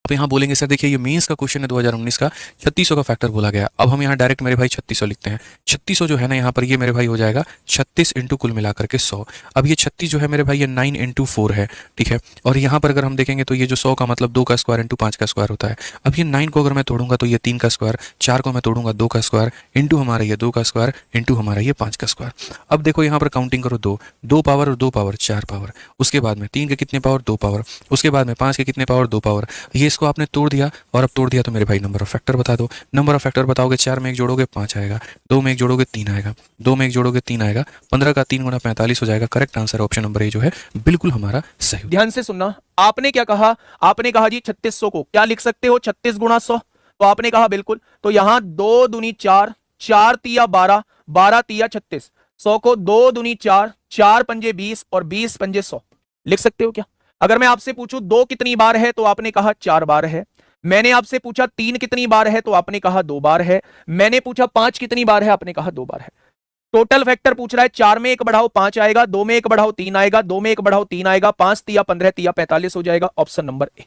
तो यहाँ बोलेंगे सर देखिए ये मेंस का क्वेश्चन है 2019 का, 3600 का फैक्टर बोला गया। अब हम यहाँ डायरेक्ट मेरे भाई 3600 लिखते हैं। 3600 जो है ना यहाँ पर ये मेरे भाई हो जाएगा 36 इंटू कुल मिलाकर के 100। अब ये 36 जो है मेरे भाई ये 9 इंटू 4 है, ठीक है। और यहाँ पर अगर हम देखेंगे तो ये जो 100 का मतलब 2 का स्क्वायर इंटू 5 का स्क्वायर होता है। अब ये 9 को अगर मैं तोड़ूंगा तो ये 3 का स्क्वायर, 4 को मैं तोड़ूंगा 2 का स्क्वायर, इंटू हमारा ये 2 का स्क्वायर, इंटू हमारा ये 5 का स्क्वायर। अब देखो यहाँ पर काउंटिंग करो, 2 पावर और 2 पावर 4 पावर, उसके बाद में 3 के कितने पावर 2 पावर, उसके बाद में 5 के कितने पावर 2 पावर। ये इसको आपने तोड़ दिया और अब तोड़ दिया तो मेरे भाई नंबर ऑफ फैक्टर बता दो। नंबर ऑफ फैक्टर बताओगे, 4 में 1 जोड़ोगे 5 आएगा, 2 में 1 जोड़ोगे 3 आएगा, 2 में 1 जोड़ोगे 3 आएगा, 15 का 3 गुना 45 हो जाएगा। Correct answer option number A जो है बिल्कुल हमारा सही। ध्यान से सुनना, आपने क्या कहा, आपने कहा जी 3600 को क्या लिख सकते हो 36 गुणा 100, तो आपने कहा बिल्कुल। तो यहां 2 दूनी 4, 4 तिया 12, 12 तिया 36, 100 को 2 दूनी 4, 4 पंजे 20 और 20 पंजे 100 लिख सकते हो क्या? अगर मैं आपसे पूछूं 2 कितनी बार है तो आपने कहा 4 बार है। मैंने आपसे पूछा 3 कितनी बार है तो आपने कहा 2 बार है। मैंने पूछा 5 कितनी बार है, आपने कहा 2 बार है। टोटल फैक्टर पूछ रहा है, 4 में 1 बढ़ाओ 5 आएगा, 2 में 1 बढ़ाओ 3 आएगा, 2 में 1 बढ़ाओ 3 आएगा, 5 तिया 15 तिया 45 हो जाएगा। Option number A.